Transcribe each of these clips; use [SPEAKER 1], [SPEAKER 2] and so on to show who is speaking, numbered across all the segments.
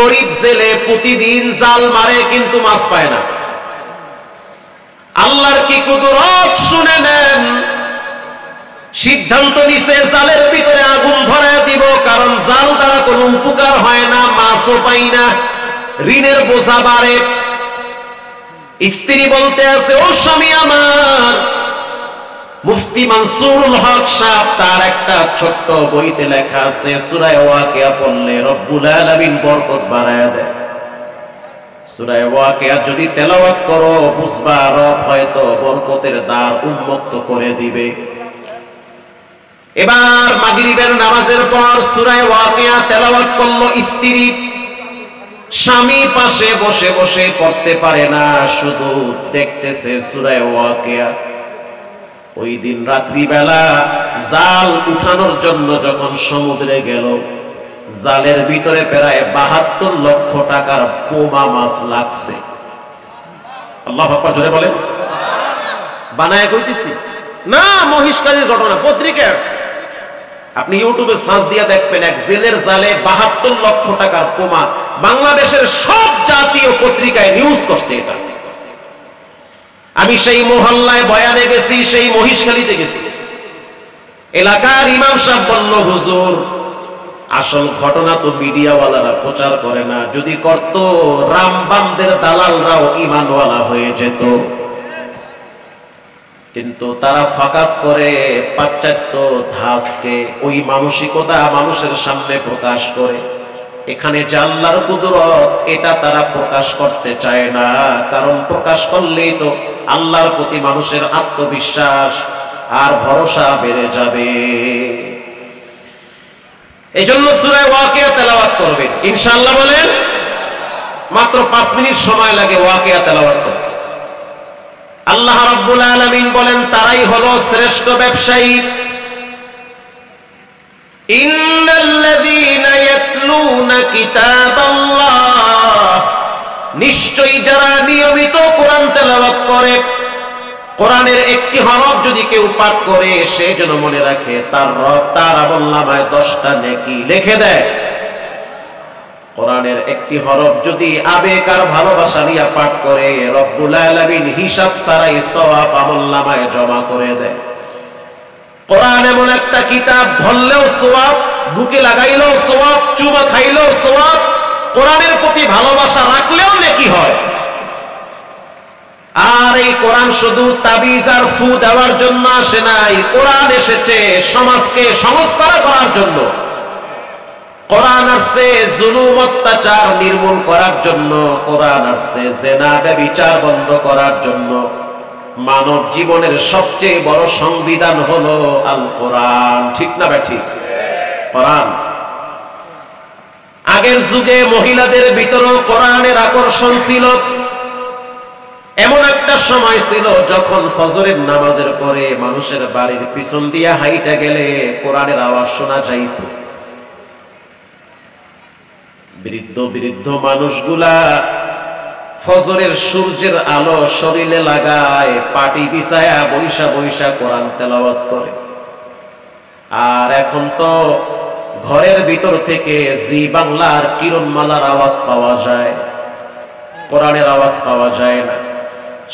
[SPEAKER 1] গরিব জেলে প্রতিদিন জাল মারে কিন্তু মাছ পায় না। আল্লাহর কি কুদরত শুনে নেন, সিদ্ধান্ত নিছে জালের ভিতরে আগুন ধরায় দিব, কারণ জাল দ্বারা কোনো উপকার হয় না, মাছও পাই না, ঋণের বোঝা বাড়ে। স্ত্রী বলতে আছে, ও স্বামী আমার, মুফতি মানসুরুল হক সাহেব তার একটা ছোট্ট বইতে লেখা আছে, সূরা ওয়াকিয়া পড়লে রব্বুল আলামিন বরকত বাড়ায় দেয়। সূরা ওয়াকিয়া যদি তেলাওয়াত করো বুঝবা রব হয়তো বরকতের দ্বার উন্মুক্ত করে দিবে। এবার মাগরিবের নামাজের পর সূরা ওয়াকিয়া তেলাওয়াত করলো স্ত্রী, স্বামী পাশে বসে বসে পড়তে পারে না, শুধু দেখতেছে সূরা ওয়াকিয়া। ওই দিন রাত্রিবেলা জাল উঠানোর জন্য যখন সমুদ্রে গেল, জালের ভিতরে প্রায় ৭২ লক্ষ টাকার পোমা মাছ লাগছে। আল্লাহু আকবার জোরে বলেন। বানায় কইতেছি না, মহিষকারীর ঘটনা পত্রিকায় আসছে, আপনি ইউটিউবে সার্চ দিয়ে দেখবেন, এক জেলের জালে ৭২ লক্ষ টাকার পোমা। বাংলাদেশের সব জাতীয় পত্রিকায় নিউজ করছে এটা। আমি সেই মহল্লায় বয়ানে গেছি, সেই মহিষখালীতে গেছি, এলাকার ইমাম সাহেব বলল, হুজুর আসল ঘটনা তো মিডিয়াওয়ালারা প্রচার করে না, যদি করত রামবামদের দালালরাও ঈমানওয়ালা হয়ে যেত, কিন্তু তারা ফোকাস করে পাশ্চাত্য ধাঁচকে, ওই মানসিকতা মানুষের সামনে প্রকাশ করে। এখানে যে আল্লাহর কুদরত এটা তারা প্রকাশ করতে চায় না, কারণ প্রকাশ করলেই তো আল্লাহর প্রতি মানুষের আত্মবিশ্বাস আর ভরসা বেড়ে যাবে। এজন্য সূরা ওয়াকিয়া তেলাওয়াত করবেন ইনশাআল্লাহ। বলেন, মাত্র ৫ মিনিট সময় লাগে ওয়াকিয়া তেলাওয়াত করতে। আল্লাহ রাব্বুল আলামিন বলেন, তারাই হলো শ্রেষ্ঠ ব্যবসায়ী। ইন্নাল্লাযীনা ইয়াতলুনা কিতাবাল্লাহ, নিশ্চয়ই যারা নিয়মিত কোরআন তেলাওয়াত করে, কোরআনের একটি হরফ যদি কেউ পাঠ করে সে যেন মনে রাখে তার রব তার আমলনামায় 10টা নেকি লিখে দেয়। কোরআনের একটি হরফ যদি আবেগ আর ভালোবাসা নিয়ে পাঠ করে, রব্বুল আলামিন হিসাব ছাড়াই সওয়াব আমলনামায় জমা করে দেয়। কোরআন এমন একটা কিতাব, ধরলেও সওয়াব, বুকে লাগাইলেও সওয়াব, চুমা খাইলেও সওয়াব, কোরআনের প্রতি ভালোবাসা রাখলেও নেকি হয়। আর এই কোরআন শুধু তাবিজ আর ফু দেওয়ার জন্য আসে নাই, কোরআন এসেছে সমাজকে সংস্কার করার জন্য। কোরআন আসছে জুলুম অত্যাচার নির্মূল করার জন্য, কোরআন আসছে জিনা ব্যভিচার বন্ধ করার জন্য। মানব জীবনের সবচেয়ে বড় সংবিধান হলো আল কোরআন, ঠিক না ভাই? ঠিক। কোরআন আগের যুগে মহিলাদের ভিতরেও কোরআনের আকর্ষণ ছিল। এমন একটা সময় ছিল যখন ফজরের নামাজের পরে মানুষের বাড়ির পিছন দিয়ে হাইটা গেলে কোরআনের আওয়াজ শোনা যাইত। বৃদ্ধ বৃদ্ধ মানুষগুলা ফজরের সূর্যের আলো শরীরে লাগায় পাটি বিছায়া বৈশা বৈশা কোরআন তেলাওয়াত করে। আর এখন তো ঘরের ভিতর থেকে জি বাংলার কিরণমালার আওয়াজ পাওয়া যায়, কোরআনের আওয়াজ পাওয়া যায় না।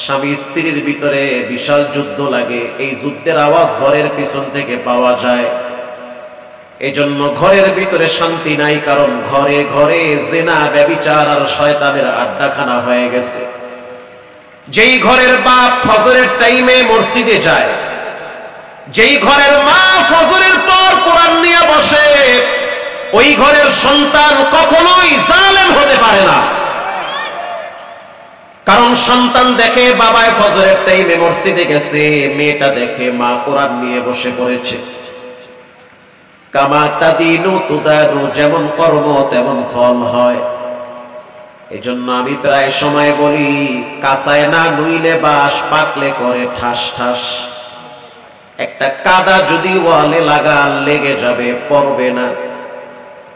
[SPEAKER 1] স্বামী স্ত্রীর ভিতরে বিশাল যুদ্ধ লাগে, এই যুদ্ধের আওয়াজ ঘরের পিছন থেকে পাওয়া যায়। এজন্য ঘরের ভিতরে শান্তি নাই, কারণ ঘরে ঘরে জিনা ব্যভিচার আর শয়তানের আড্ডাখানা হয়ে গেছে। যেই ঘরের বাপ ফজরের টাইমে মসজিদে যায়, যেই ঘরের মা ফজরের পর কোরআন নিয়ে বসে, ওই ঘরের সন্তান কখনোই জালেম হতে পারে না। কারণ সন্তান দেখে বাবায় ফজরের টাইমে মসজিদে গেছে, মেয়েটা দেখে মা কোরআন নিয়ে বসে পড়েছে। কামা তাদিনু তুদানু, যেমন কর্ম তেমন ফল হয়। এজন্য আমি প্রায় সময় বলি, কাঁচায় না নুইলে বাঁশ, পাকলে করে ঠাস ঠাস। একটা কাদা যদি ওয়ালে লাগান লেগে যাবে, পড়বে না।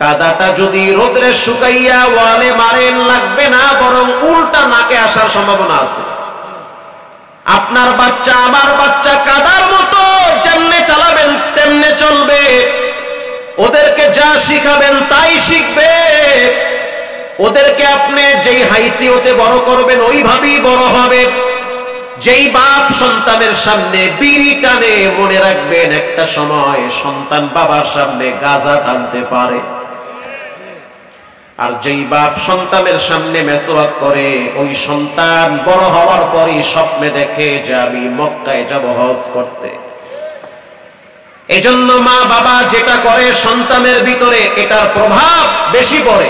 [SPEAKER 1] কাদাটা যদি রোদ্রে শুকাইয়া ওয়ালে মারেন লাগবে না, বরং উল্টা নাকে আসার সম্ভাবনা আছে। আপনার বাচ্চা আমার বাচ্চা কাদার মতো, যেমনে চালাবেন তেমনে চলবে। ওদেরকে যা শিখাবেন তাই শিখবে। ওদেরকে আপনি যেই হাইসিয়তে বড় করবেন ওইভাবেই বড় হবে। যেই বাপ সন্তানের সামনে বিড়ি টানে, মনে রাখবেন একটা সময় সন্তান বাবার সামনে গাঁজা টানতে পারে। আর যেই বাপ সন্তানের সামনে মেসওয়াক করে, ওই সন্তান বড় হওয়ার পরই স্বপ্নে দেখে যে আমি মক্কায় যাব হজ করতে। এজন্য মা বাবা যেটা করে সন্তানের ভিতরে এটার প্রভাব বেশি পড়ে।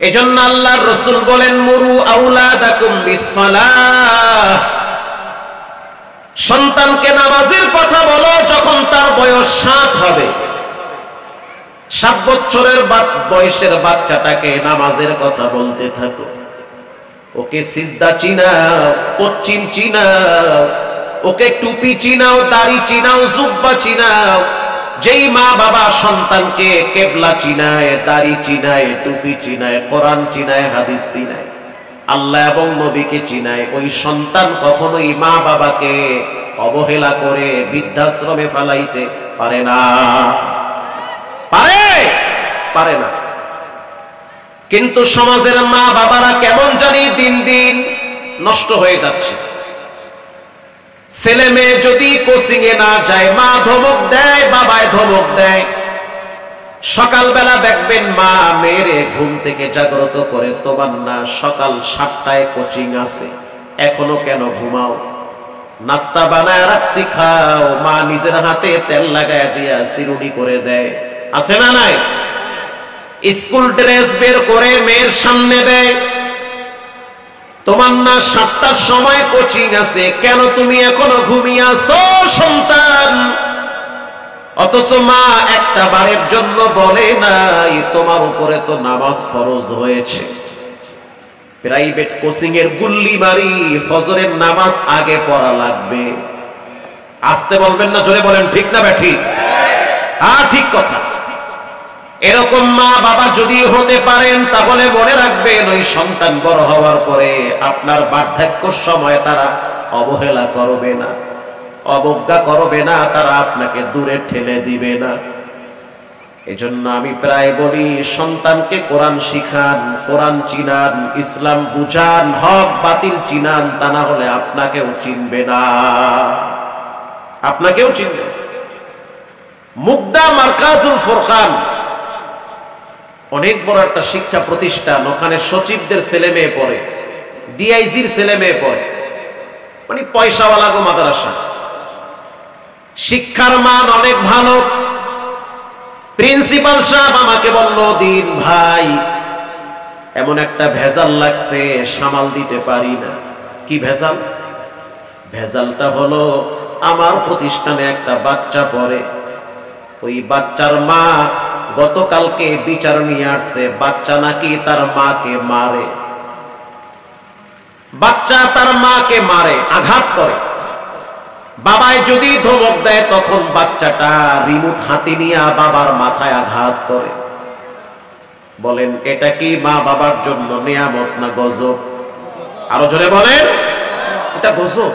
[SPEAKER 1] এজন্য আল্লাহর রাসূল বলেন, মুরু আওলাদাকুম বিসসালাহ, সন্তানকে নামাজের কথা বলো যখন তার বয়স 7 হবে। 7 বছরের বয়সের বাচ্চাটাকে নামাজের কথা বলতে থাকো। ওকে সিজদা চিনাও, পশ্চিম চিনাও, ওকে টুপি চিনাও, দাড়ি চিনাও, জুব্বা চিনাও। যেই মা বাবা সন্তানকে কেবলা চিনায়, দাড়ি চিনায়, টুপি চিনায়, কোরআন চিনায়, হাদিস চিনায়, আল্লাহ এবং নবীকে চিনায়, ওই সন্তান কখনোই মা বাবাকে অবহেলা করে বৃদ্ধাশ্রমে ফেলাইতে পারে না। পারে না। কিন্তু সমাজের মা বাবারা কেমন জানি দিন দিন নষ্ট হয়ে যাচ্ছে। ছেলে মেয়ে যদি কোচিং এ না যায়, মা ধমক দেয়, বাবায় ধমক দেয়। সকালবেলা দেখবেন মা মেয়েরে ঘুম থেকে জাগ্রত করে, তোমার না সকাল 7টায় কোচিং আছে, এখনো কেন ঘুমাও? নাস্তা বানায় রাখছি, খাও। মা নিজের হাতে তেল লাগায় দিয়া চিরুনি করে দেয়, আছে না নাই? স্কুল ড্রেস বের করে মেয়ের সামনে দেয়, তোমার না 7টার সময় কোচিং আছে, কেন তুমি এখনো ঘুমিয়ে আছো সন্তান? অথচ মা একটা বারের জন্য বলে নাই তোমার উপরে তো নামাজ ফরজ হয়েছে। প্রাইভেট কোচিং এর গুল্লি মারি, ফজরের নামাজ আগে পড়া লাগবে। আসতে বলবেন না, জোরে বলেন ঠিক না ব্যাঠি? হ্যাঁ, ঠিক কথা। এরকম মা বাবা যদি হতে পারেন, তাহলে মনে রাখবেন ওই সন্তান বড় হওয়ার পরে আপনার বার্ধক্যের সময় তারা অবহেলা করবে না, অবজ্ঞা করবে না, তারা আপনাকে দূরে ঠেলে দিবে না। এজন্য আমি প্রায় বলি, সন্তানকে কোরআন শিখান, কোরআন চিনান, ইসলাম বুঝান, হক বাতিল চিনান, তা না হলে আপনাকেও চিনবে না, আপনাকেও চিনবে। মুগদা মারকাজুল ফুরকান অনেক বড় একটা শিক্ষা প্রতিষ্ঠান। ওখানে সচিবদের ছেলে মেয়ে পড়ে, ডিআইজির ছেলে মেয়ে পড়ে, মানে পয়সাওয়ালা গো মাদ্রাসা। শিক্ষার মান অনেক ভালো। প্রিন্সিপাল সাহেব আমাকে বলল, দিন ভাই এমন একটা ভেজাল লাগছে, সামাল দিতে পারি না। কি ভেজাল? ভেজালটা হলো আমার প্রতিষ্ঠানে একটা বাচ্চা পড়ে, ওই বাচ্চার মা গতকালকে বিচার নিয়ে আসছে, বাচ্চা নাকি তার মাকে মারে। বাচ্চা তার মাকে মারে, আঘাত করে। বাবায় যদি ধমক দেয়, তখন বাচ্চাটা রিমোট হাতে নিয়ে বাবার মাথায় আঘাত করে। বলেন এটা কি মা বাবার জন্য নিয়ামত না গজব? আরো জোরে বলেন, এটা গজব।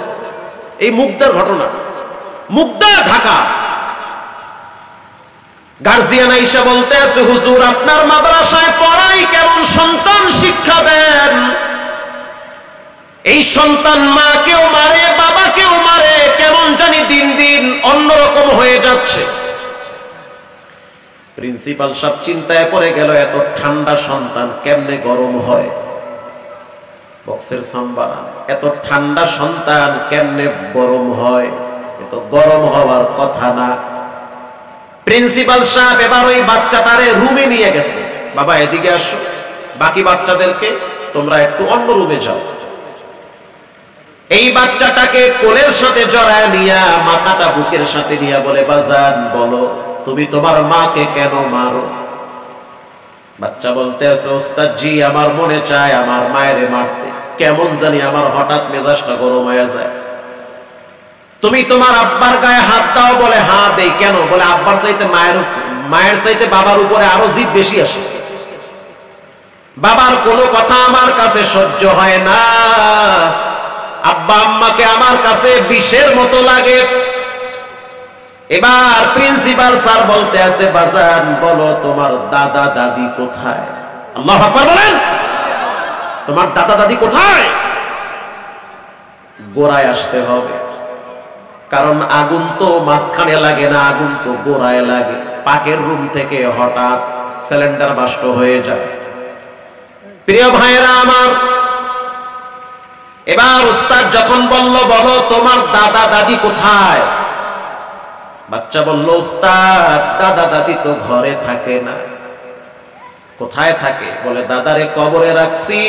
[SPEAKER 1] এই মুগদার ঘটনা, মুগদা, ঢাকা। গার্জিয়ান আইসা বলতে আছে, হুজুর আপনার মাদ্রাসায় পড়াই কেমন সন্তান শিক্ষা দেন? এই সন্তান মাকেও মারে, বাবাকেও মারে, কেমন জানি দিন দিন অন্যরকম হয়ে যাচ্ছে। প্রিন্সিপাল সব চিন্তায় পড়ে গেল, এত ঠান্ডা সন্তান কেমনে গরম হয়? বক্সের সাম্বারা, এত ঠান্ডা সন্তান কেমনে গরম হয়? এত গরম হওয়ার কথা না। প্রিন্সিপাল সাহেব এবার ওই বাচ্চাটারে রুমে নিয়ে গেছে, বাবা এদিকে আসো, বাকি বাচ্চাদেরকে তোমরা একটু অন্য রুমে যাও। এই বাচ্চাটাকে কোলের সাথে জড়ায় নিয়া, মাথাটা বুকের সাথে নিয়ে বলে, বাজান বলো তুমি তোমার মাকে কেন মারো? বাচ্চা বলতে আছে, ওস্তাদ জি আমার মনে চায় আমার মায়েরে মারতে, কেমন জানি আমার হঠাৎ মেজাজটা গরম হয়ে যায়। তুমি তোমার আব্বার গায়ে হাত দাও, বলে হ্যাঁ দেই। কেন? বলে আব্বার চাইতে মায়ের চাইতে বাবার উপরে আরো জিদ বেশি আসে। বাবার কোনো কথা আমার কাছে সহ্য হয় না, আব্বা আম্মাকে আমার কাছে বিষের মতো লাগে। এবার প্রিন্সিপাল স্যার বলতে আছে, বাজান বলো তোমার দাদা দাদি কোথায়? আল্লাহু আকবার বলেন। তোমার দাদা দাদি কোথায়? গোড়ায় আসতে হবে, কারণ আগুন তো মাঝখানে লাগে না, আগুন তো গোড়ায় লাগে। পাকের রুম থেকে হঠাৎ সিলিন্ডার বাস্ট হয়ে যায়। প্রিয় ভাইয়েরা আমার, এবার উস্তাদ যখন বলল বলো তোমার দাদা দাদি কোথায়, বাচ্চা বলল উস্তাদ দাদা দাদি তো ঘরে থাকে না। কোথায় থাকে? বলে দাদারে কবরে রাখছি।